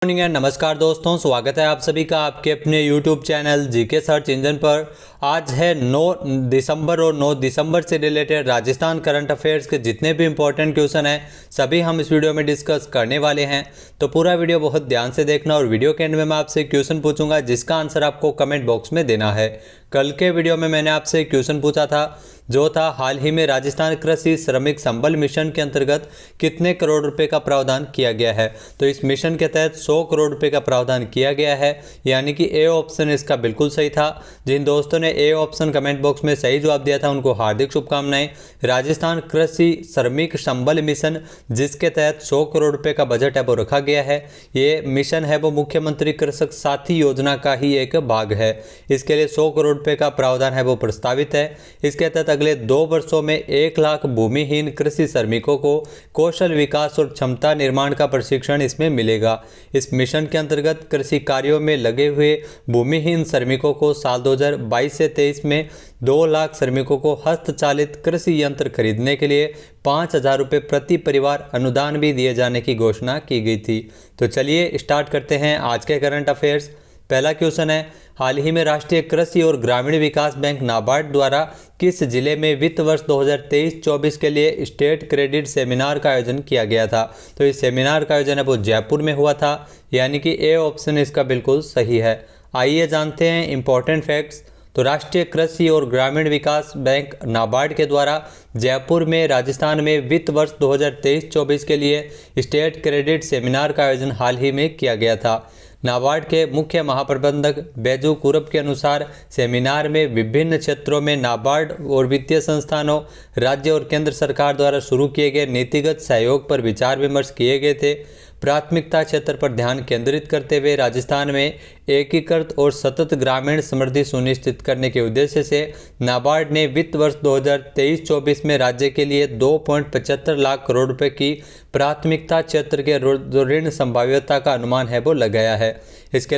Morning and नमस्कार दोस्तों, स्वागत है आप सभी का आपके अपने YouTube channel GK search engine पर। आज है 9 दिसंबर और 9 दिसंबर से रिलेटेड राजस्थान करंट अफेयर्स के जितने भी इंपॉर्टेंट क्वेश्चन हैं सभी हम इस वीडियो में डिस्कस करने वाले हैं। तो पूरा वीडियो बहुत ध्यान से देखना और वीडियो के एंड में मैं आपसे क्वेश्चन पूछूंगा जिसका आंसर आपको कमेंट बॉक्स में देना है। कल के वीडियो में मैंने आपसे क्वेश्चन पूछा था जो था हाल ही में राजस्थान कृषि श्रमिक संबल मिशन के अंतर्गत कितने करोड़ रुपए का प्रावधान किया गया है। तो इस मिशन के तहत 100 करोड़ रुपए का प्रावधान किया गया है, यानी कि ए ऑप्शन इसका बिल्कुल सही था। जिन दोस्तों ने ए ऑप्शन कमेंट बॉक्स में सही जवाब दिया था उनको हार्दिक शुभकामनाएं। राजस्थान कृषि श्रमिक संबल मिशन जिसके तहत 100 करोड़ रुपए का बजट है वो रखा गया है। ये मिशन है वो मुख्यमंत्री कृषक साथी योजना का ही एक भाग है। इसके लिए 100 करोड़ रुपए का प्रावधान है वो प्रस्तावित है। इसके तहत अगले 2 वर्षों में 1 लाख भूमिहीन कृषि श्रमिकों को कौशल विकास और क्षमता निर्माण का प्रशिक्षण इसमें मिलेगा। इस मिशन के अंतर्गत कृषि कार्यों में लगे हुए भूमिहीन श्रमिकों को साल 2022 से 23 में 2 लाख श्रमिकों को हस्तचालित कृषि यंत्र खरीदने के लिए 5,000 रुपये प्रति परिवार अनुदान भी दिए जाने की घोषणा की गई थी। तो चलिए स्टार्ट करते हैं आज के करंट अफेयर्स। पहला क्वेश्चन है, हाल ही में राष्ट्रीय कृषि और ग्रामीण विकास बैंक नाबार्ड द्वारा किस जिले में वित्त वर्ष 2023-24 के लिए स्टेट क्रेडिट सेमिनार का आयोजन किया गया था। तो इस सेमिनार का आयोजन है वो जयपुर में हुआ था, यानी कि ए ऑप्शन इसका बिल्कुल सही है। आइए जानते हैं इंपॉर्टेंट फैक्ट्स। तो राष्ट्रीय कृषि और ग्रामीण विकास बैंक नाबार्ड के द्वारा जयपुर में राजस्थान में वित्त वर्ष 2023-24 के लिए स्टेट क्रेडिट सेमिनार का आयोजन हाल ही में किया गया था। नाबार्ड के मुख्य महाप्रबंधक बैजू कुरब के अनुसार सेमिनार में विभिन्न क्षेत्रों में नाबार्ड और वित्तीय संस्थानों, राज्य और केंद्र सरकार द्वारा शुरू किए गए नीतिगत सहयोग पर विचार विमर्श किए गए थे। प्राथमिकता क्षेत्र पर ध्यान केंद्रित करते हुए राजस्थान में एकीकृत और सतत ग्रामीण समृद्धि सुनिश्चित करने के उद्देश्य से नाबार्ड ने वित्त वर्ष 2023-24 में राज्य के लिए 2.75 लाख करोड़ रुपए की प्राथमिकता क्षेत्र के ऋण संभाव्यता का अनुमान है वो लगाया है। इसके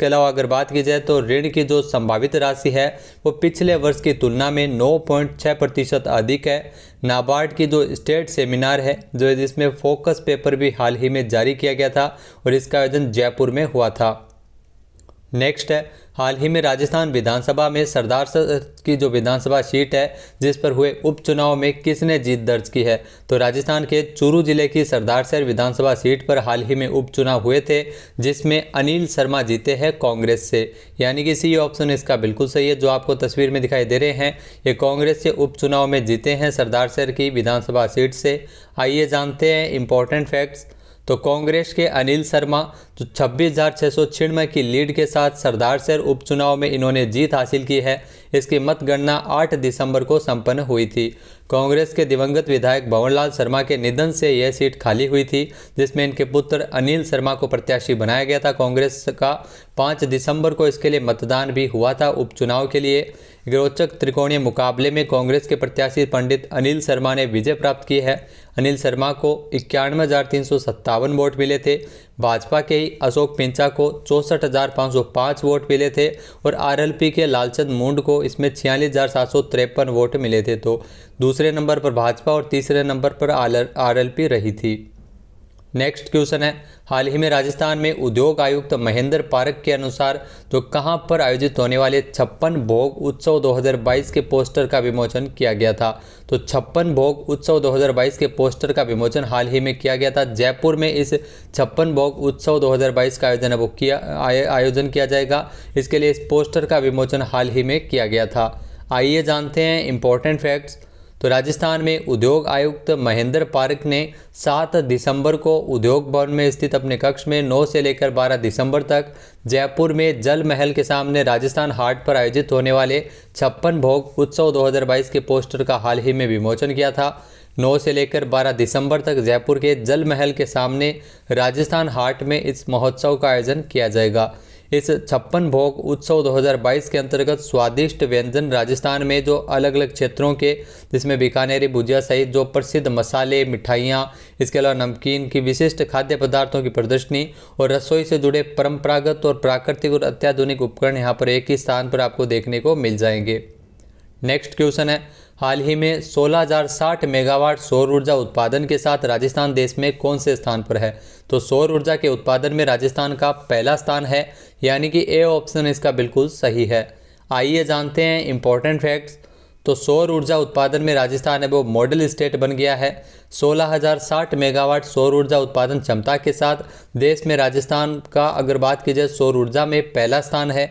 अलावा अगर बात की जाए तो ऋण की जो संभावित राशि है वो पिछले वर्ष की तुलना में 9.6% अधिक है। नाबार्ड की जो स्टेट सेमिनार है जो जिसमें फोकस पेपर भी हाल ही में जारी किया गया था और इसका आयोजन जयपुर में हुआ था। नेक्स्ट है, हाल ही में राजस्थान विधानसभा में सरदार की जो विधानसभा सीट है जिस पर हुए उपचुनाव में किसने जीत दर्ज की है। तो राजस्थान के चूरू जिले की सरदारसर विधानसभा सीट पर हाल ही में उपचुनाव हुए थे जिसमें अनिल शर्मा जीते हैं कांग्रेस से, यानी कि सी ऑप्शन इसका बिल्कुल सही है। जो आपको तस्वीर में दिखाई दे रहे हैं ये कांग्रेस से उपचुनाव में जीते हैं सरदारसर की विधानसभा सीट से। आइए जानते हैं इंपॉर्टेंट फैक्ट्स। तो कांग्रेस के अनिल शर्मा जो 26,696 की लीड के साथ सरदारसर उपचुनाव में इन्होंने जीत हासिल की है। इसकी मतगणना 8 दिसंबर को संपन्न हुई थी। कांग्रेस के दिवंगत विधायक भंवरलाल शर्मा के निधन से यह सीट खाली हुई थी जिसमें इनके पुत्र अनिल शर्मा को प्रत्याशी बनाया गया था कांग्रेस का। 5 दिसंबर को इसके लिए मतदान भी हुआ था उपचुनाव के लिए। रोचक त्रिकोणीय मुकाबले में कांग्रेस के प्रत्याशी पंडित अनिल शर्मा ने विजय प्राप्त की है। अनिल शर्मा को 91,357 वोट मिले थे। भाजपा के ही अशोक पिंचा को 64,505 वोट मिले थे और आरएलपी के लालचंद मुंड को इसमें 46,753 वोट मिले थे। तो दूसरे नंबर पर भाजपा और तीसरे नंबर पर आरएलपी रही थी। नेक्स्ट क्वेश्चन है, हाल ही में राजस्थान में उद्योग आयुक्त महेंद्र पारक के अनुसार जो कहां पर आयोजित होने वाले 56 भोग उत्सव 2022 के पोस्टर का विमोचन किया गया था। तो 56 भोग उत्सव 2022 के पोस्टर का विमोचन हाल ही में किया गया था जयपुर में। इस 56 भोग उत्सव 2022 का आयोजन है वो आयोजन किया जाएगा। इसके लिए इस पोस्टर का विमोचन हाल ही में किया गया था। आइए जानते हैं इंपॉर्टेंट फैक्ट्स। तो राजस्थान में उद्योग आयुक्त महेंद्र पारक ने 7 दिसंबर को उद्योग भवन में स्थित अपने कक्ष में 9 से लेकर 12 दिसंबर तक जयपुर में जल महल के सामने राजस्थान हाट पर आयोजित होने वाले 56 भोग उत्सव 2022 के पोस्टर का हाल ही में विमोचन किया था। 9 से लेकर 12 दिसंबर तक जयपुर के जल महल के सामने राजस्थान हाट में इस महोत्सव का आयोजन किया जाएगा। इस 56 भोग उत्सव 2022 के अंतर्गत स्वादिष्ट व्यंजन राजस्थान में जो अलग अलग क्षेत्रों के जिसमें बीकानेरी भुजिया सहित जो प्रसिद्ध मसाले, मिठाइयाँ, इसके अलावा नमकीन की विशिष्ट खाद्य पदार्थों की प्रदर्शनी और रसोई से जुड़े परंपरागत और प्राकृतिक और अत्याधुनिक उपकरण यहाँ पर एक ही स्थान पर आपको देखने को मिल जाएंगे। नेक्स्ट क्वेश्चन है, हाल ही में 16,060 मेगावाट सौर ऊर्जा उत्पादन के साथ राजस्थान देश में कौन से स्थान पर है? तो सौर ऊर्जा के उत्पादन में राजस्थान का पहला स्थान है, यानी कि ए ऑप्शन इसका बिल्कुल सही है। आइए जानते हैं इंपॉर्टेंट फैक्ट्स। तो सौर ऊर्जा उत्पादन में राजस्थान है वो मॉडल स्टेट बन गया है। 16,060 मेगावाट सौर ऊर्जा उत्पादन क्षमता के साथ देश में राजस्थान का अगर बात की जाए सौर ऊर्जा में पहला स्थान है।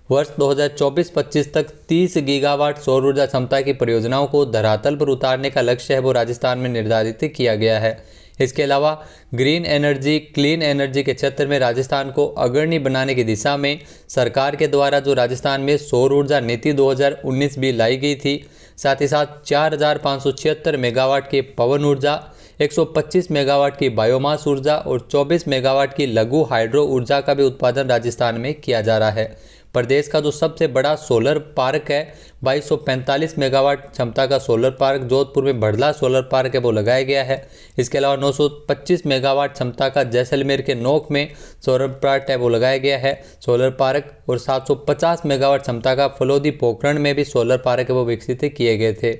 वर्ष 2024-25 तक 30 गीगावाट सौर ऊर्जा क्षमता की परियोजनाओं को धरातल पर उतारने का लक्ष्य है वो राजस्थान में निर्धारित किया गया है। इसके अलावा ग्रीन एनर्जी, क्लीन एनर्जी के क्षेत्र में राजस्थान को अग्रणी बनाने की दिशा में सरकार के द्वारा जो राजस्थान में सौर ऊर्जा नीति 2019 भी लाई गई थी। साथ ही साथ 4,576 मेगावाट की पवन ऊर्जा, 125 मेगावाट की बायोमास ऊर्जा और 24 मेगावाट की लघु हाइड्रो ऊर्जा का भी उत्पादन राजस्थान में किया जा रहा है। प्रदेश का जो सबसे बड़ा सोलर पार्क है 2245 मेगावाट क्षमता का सोलर पार्क जोधपुर में बड़ला सोलर पार्क है वो लगाया गया है। इसके अलावा 925 मेगावाट क्षमता का जैसलमेर के नोक में सोलर पार्क है वो लगाया गया है सोलर पार्क, और 750 मेगावाट क्षमता का फलोदी पोखरण में भी सोलर पार्क है वो विकसित किए गए थे।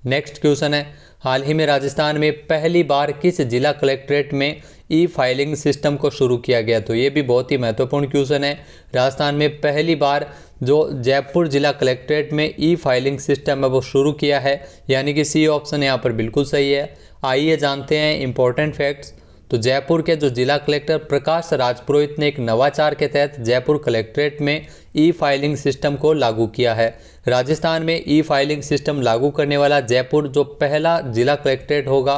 नेक्स्ट क्वेश्चन है, हाल ही में राजस्थान में पहली बार किस जिला कलेक्ट्रेट में ई फाइलिंग सिस्टम को शुरू किया गया? तो ये भी बहुत ही महत्वपूर्ण क्वेश्चन है। राजस्थान में पहली बार जो जयपुर जिला कलेक्ट्रेट में ई फाइलिंग सिस्टम है वो शुरू किया है, यानी कि सी ऑप्शन यहाँ पर बिल्कुल सही है। आइए जानते हैं इंपॉर्टेंट फैक्ट्स। तो जयपुर के जो जिला कलेक्टर प्रकाश राजपुरोहित ने एक नवाचार के तहत जयपुर कलेक्ट्रेट में ई फाइलिंग सिस्टम को लागू किया है। राजस्थान में ई फाइलिंग सिस्टम लागू करने वाला जयपुर जो पहला जिला कलेक्ट्रेट होगा।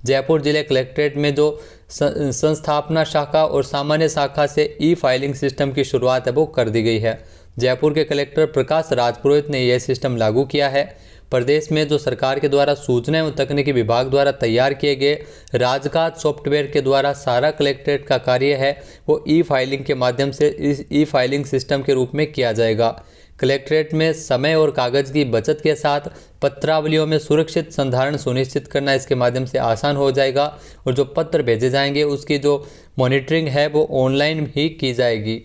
जयपुर जिले कलेक्ट्रेट में जो संस्थापना शाखा और सामान्य शाखा से ई फाइलिंग सिस्टम की शुरुआत है वो कर दी गई है। जयपुर के कलेक्टर प्रकाश राजपुरोहित ने यह सिस्टम लागू किया है। प्रदेश में जो सरकार के द्वारा सूचना एवं तकनीकी विभाग द्वारा तैयार किए गए राजकाज सॉफ्टवेयर के द्वारा सारा कलेक्ट्रेट का कार्य है वो ई फाइलिंग के माध्यम से इस ई फाइलिंग सिस्टम के रूप में किया जाएगा। कलेक्ट्रेट में समय और कागज की बचत के साथ पत्रावलियों में सुरक्षित संधारण सुनिश्चित करना इसके माध्यम से आसान हो जाएगा, और जो पत्र भेजे जाएंगे उसकी जो मॉनिटरिंग है वो ऑनलाइन ही की जाएगी।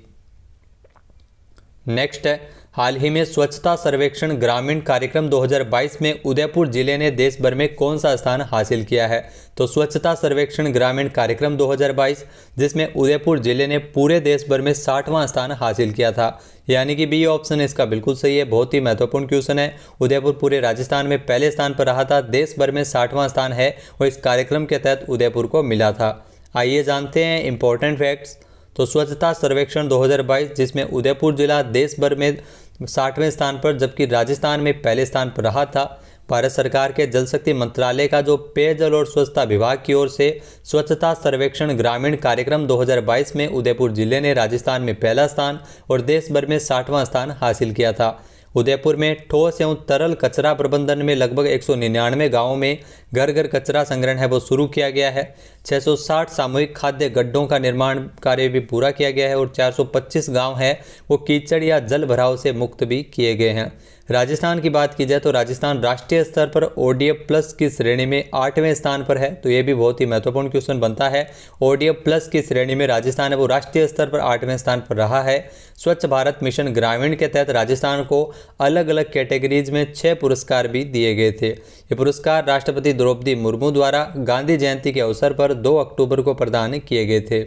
नेक्स्ट है, हाल ही में स्वच्छता सर्वेक्षण ग्रामीण कार्यक्रम 2022 में उदयपुर जिले ने देश भर में कौन सा स्थान हासिल किया है? तो स्वच्छता सर्वेक्षण ग्रामीण कार्यक्रम 2022 जिसमें उदयपुर जिले ने पूरे देश भर में 60वां स्थान हासिल किया था, यानी कि बी ऑप्शन इसका बिल्कुल सही है। बहुत ही महत्वपूर्ण क्वेश्चन है। उदयपुर पूरे राजस्थान में पहले स्थान पर रहा था, देश भर में 60वां स्थान है और इस कार्यक्रम के तहत उदयपुर को मिला था। आइए जानते हैं इंपॉर्टेंट फैक्ट्स। तो स्वच्छता सर्वेक्षण 2022 जिसमें उदयपुर जिला देश भर में 60वें स्थान पर जबकि राजस्थान में पहले स्थान पर रहा था। भारत सरकार के जल शक्ति मंत्रालय का जो पेयजल और स्वच्छता विभाग की ओर से स्वच्छता सर्वेक्षण ग्रामीण कार्यक्रम 2022 में उदयपुर जिले ने राजस्थान में पहला स्थान और देश भर में 60वां स्थान हासिल किया था। उदयपुर में ठोस एवं तरल कचरा प्रबंधन में लगभग 199 गांवों में घर घर कचरा संग्रहण है वो शुरू किया गया है। 660 सामूहिक खाद्य गड्ढों का निर्माण कार्य भी पूरा किया गया है और 425 गांव हैं वो कीचड़ या जल भराव से मुक्त भी किए गए हैं। राजस्थान की बात की जाए तो राजस्थान राष्ट्रीय स्तर पर ODF प्लस की श्रेणी में 8वें स्थान पर है। तो ये भी बहुत ही महत्वपूर्ण क्वेश्चन बनता है। ODF प्लस की श्रेणी में राजस्थान है वो राष्ट्रीय स्तर पर 8वें स्थान पर रहा है। स्वच्छ भारत मिशन ग्रामीण के तहत राजस्थान को अलग अलग कैटेगरीज में 6 पुरस्कार भी दिए गए थे। ये पुरस्कार राष्ट्रपति द्रौपदी मुर्मू द्वारा गांधी जयंती के अवसर पर 2 अक्टूबर को प्रदान किए गए थे।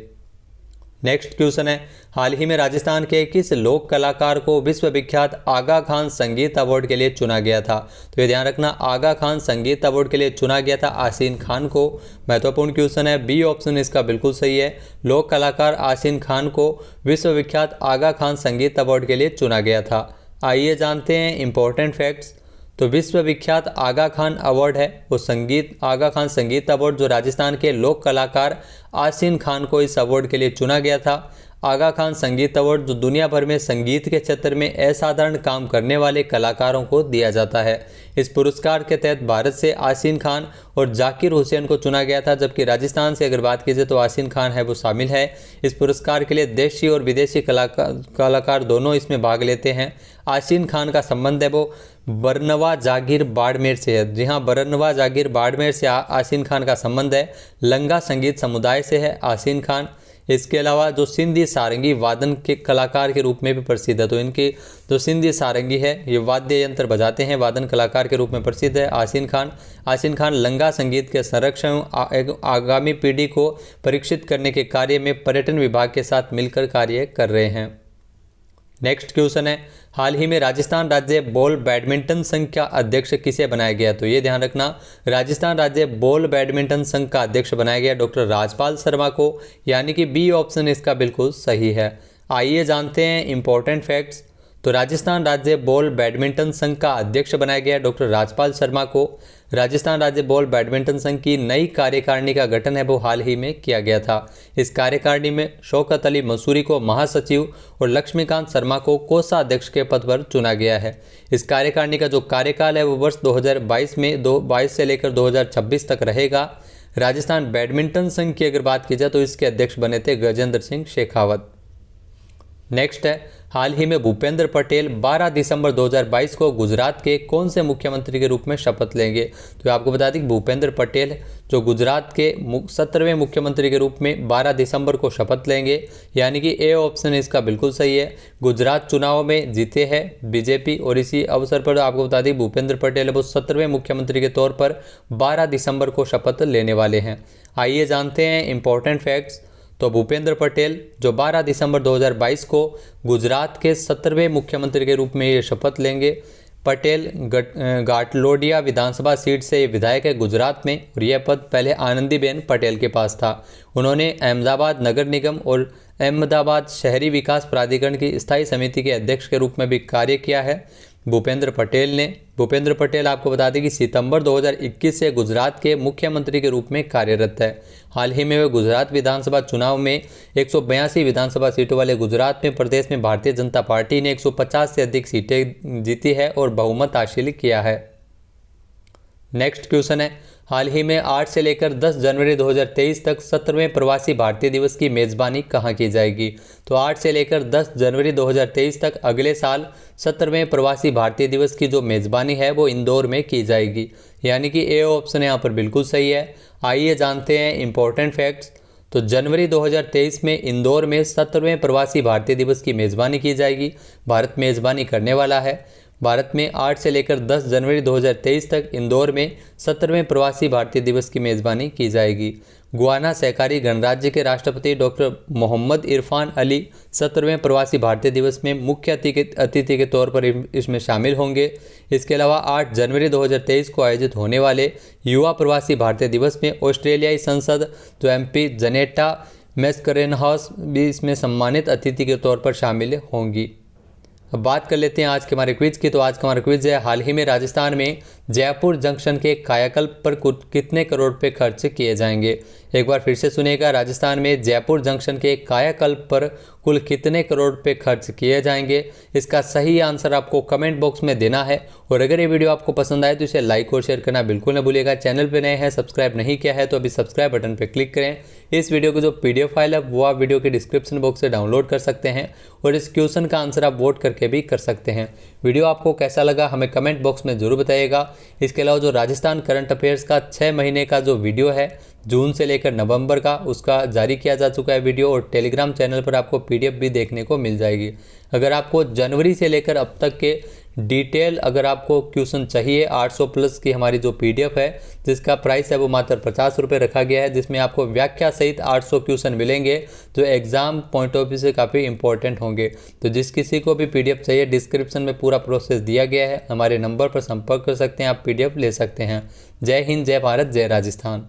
नेक्स्ट क्वेश्चन है, हाल ही में राजस्थान के किस लोक कलाकार को विश्व विख्यात आगा खान संगीत अवार्ड के लिए चुना गया था? तो ये ध्यान रखना, आगा खान संगीत अवार्ड के लिए चुना गया था आसीन खान को। महत्वपूर्ण क्वेश्चन है, बी ऑप्शन इसका बिल्कुल सही है। लोक कलाकार आसीन खान को विश्व विख्यात आगा खान संगीत अवार्ड के लिए चुना गया था। आइए जानते हैं इंपॉर्टेंट फैक्ट्स। तो विश्व विख्यात आगा खान अवार्ड है वो आगा खान संगीत अवार्ड जो राजस्थान के लोक कलाकार आसीन खान को इस अवार्ड के लिए चुना गया था। आगा खान संगीत अवार्ड जो दुनिया भर में संगीत के क्षेत्र में असाधारण काम करने वाले कलाकारों को दिया जाता है। इस पुरस्कार के तहत भारत से आसीन खान और जाकिर हुसैन को चुना गया था, जबकि राजस्थान से अगर बात की जाए तो आसीन खान है वो शामिल है। इस पुरस्कार के लिए देशी और विदेशी कलाकार दोनों इसमें भाग लेते हैं। आसीन खान का संबंध है वो बरनवा जागीर बाड़मेर से है। जी हाँ, बरनवा जागीर बाड़मेर से आसीन खान का संबंध है। लंगा संगीत समुदाय से है आसीन खान। इसके अलावा जो सिंधी सारंगी वादन के कलाकार के रूप में भी प्रसिद्ध है। तो इनके जो सिंधी सारंगी है ये वाद्य यंत्र बजाते हैं, वादन कलाकार के रूप में प्रसिद्ध है। आसिन खान लंगा संगीत के संरक्षण आगामी पीढ़ी को परीक्षित करने के कार्य में पर्यटन विभाग के साथ मिलकर कार्य कर रहे हैं। नेक्स्ट क्वेश्चन है, हाल ही में राजस्थान राज्य बॉल बैडमिंटन संघ का अध्यक्ष किसे बनाया गया? तो ये ध्यान रखना, राजस्थान राज्य बॉल बैडमिंटन संघ का अध्यक्ष बनाया गया डॉक्टर राजपाल शर्मा को, यानी कि बी ऑप्शन इसका बिल्कुल सही है। आइए जानते हैं इंपॉर्टेंट फैक्ट्स। तो राजस्थान राज्य बॉल बैडमिंटन संघ का अध्यक्ष बनाया गया डॉक्टर राजपाल शर्मा को। राजस्थान राज्य बॉल बैडमिंटन संघ की नई कार्यकारिणी का गठन है वो हाल ही में किया गया था। इस कार्यकारिणी में शौकत अली मंसूरी को महासचिव और लक्ष्मीकांत शर्मा को कोषाध्यक्ष के पद पर चुना गया है। इस कार्यकारिणी का जो कार्यकाल है वो वर्ष 2022 से लेकर 2026 तक रहेगा। राजस्थान बैडमिंटन संघ की अगर बात की जाए तो इसके अध्यक्ष बने थे गजेंद्र सिंह शेखावत। नेक्स्ट है, हाल ही में भूपेंद्र पटेल 12 दिसंबर 2022 को गुजरात के कौन से मुख्यमंत्री के रूप में शपथ लेंगे? तो आपको बता दें कि भूपेंद्र पटेल जो गुजरात के 17वें मुख्यमंत्री के रूप में 12 दिसंबर को शपथ लेंगे, यानी कि ए ऑप्शन इसका बिल्कुल सही है। गुजरात चुनाव में जीते हैं बीजेपी और इसी अवसर पर आपको बता दें भूपेंद्र पटेल वो 17वें मुख्यमंत्री के तौर पर 12 दिसंबर को शपथ लेने वाले हैं। आइए जानते हैं इंपॉर्टेंट फैक्ट्स। तो भूपेंद्र पटेल जो 12 दिसंबर 2022 को गुजरात के 17वें मुख्यमंत्री के रूप में ये शपथ लेंगे। पटेल घाटलोडिया विधानसभा सीट से ये विधायक है गुजरात में और यह पद पहले आनंदीबेन पटेल के पास था। उन्होंने अहमदाबाद नगर निगम और अहमदाबाद शहरी विकास प्राधिकरण की स्थायी समिति के अध्यक्ष के रूप में भी कार्य किया है। भूपेंद्र पटेल आपको बता दें कि सितंबर 2021 से गुजरात के मुख्यमंत्री के रूप में कार्यरत है। हाल ही में वे गुजरात विधानसभा चुनाव में 182 विधानसभा सीटों वाले गुजरात में प्रदेश में भारतीय जनता पार्टी ने 150 से अधिक सीटें जीती है और बहुमत हासिल किया है। नेक्स्ट क्वेश्चन है, हाल ही में 8 से लेकर 10 जनवरी 2023 तक 17वें प्रवासी भारतीय दिवस की मेज़बानी कहाँ की जाएगी? तो 8 से लेकर 10 जनवरी 2023 तक अगले साल 17वें प्रवासी भारतीय दिवस की जो मेज़बानी है वो इंदौर में की जाएगी, यानी कि ए ऑप्शन यहाँ पर बिल्कुल सही है। आइए जानते हैं इंपॉर्टेंट फैक्ट्स। तो जनवरी 2023 में इंदौर में 17वें प्रवासी भारतीय दिवस की मेज़बानी की जाएगी। भारत मेज़बानी करने वाला है। भारत में 8 से लेकर 10 जनवरी 2023 तक इंदौर में 17वें प्रवासी भारतीय दिवस की मेज़बानी की जाएगी। गुयाना सहकारी गणराज्य के राष्ट्रपति डॉक्टर मोहम्मद इरफान अली 17वें प्रवासी भारतीय दिवस में मुख्य अतिथि के तौर पर इसमें शामिल होंगे। इसके अलावा 8 जनवरी 2023 को आयोजित होने वाले युवा प्रवासी भारतीय दिवस में ऑस्ट्रेलियाई संसद जो MP जनेटा मैस्करेनहाउस भी इसमें सम्मानित अतिथि के तौर पर शामिल होंगी। अब बात कर लेते हैं आज के हमारे क्विज की। तो आज का हमारा क्विज है, हाल ही में राजस्थान में जयपुर जंक्शन के कायाकल्प पर कितने करोड़ रुपए खर्च किए जाएंगे? एक बार फिर से सुनिएगा, राजस्थान में जयपुर जंक्शन के कायाकल्प पर कुल कितने करोड़ रुपए खर्च किए जाएंगे? इसका सही आंसर आपको कमेंट बॉक्स में देना है। और अगर ये वीडियो आपको पसंद आए तो इसे लाइक और शेयर करना बिल्कुल न भूलिएगा। चैनल पर नए हैं, सब्सक्राइब नहीं किया है तो अभी सब्सक्राइब बटन पर क्लिक करें। इस वीडियो की जो PDF फाइल है वो आप वीडियो के डिस्क्रिप्शन बॉक्स से डाउनलोड कर सकते हैं और इस क्वेश्चन का आंसर आप वोट करके भी कर सकते हैं। वीडियो आपको कैसा लगा हमें कमेंट बॉक्स में जरूर बताइएगा। इसके अलावा जो राजस्थान करंट अफेयर्स का 6 महीने का जो वीडियो है जून से लेकर नवंबर का, उसका जारी किया जा चुका है वीडियो और टेलीग्राम चैनल पर आपको PDF भी देखने को मिल जाएगी। अगर आपको जनवरी से लेकर अब तक के डिटेल अगर आपको क्वेश्चन चाहिए 800 प्लस की हमारी जो PDF है जिसका प्राइस है वो मात्र 50 रुपये रखा गया है, जिसमें आपको व्याख्या सहित 800 क्वेश्चन मिलेंगे जो एग्जाम पॉइंट ऑफ व्यू से काफ़ी इंपॉर्टेंट होंगे। तो जिस किसी को भी PDF चाहिए डिस्क्रिप्शन में पूरा प्रोसेस दिया गया है, हमारे नंबर पर संपर्क कर सकते हैं, आप PDF ले सकते हैं। जय हिंद, जय भारत, जय राजस्थान।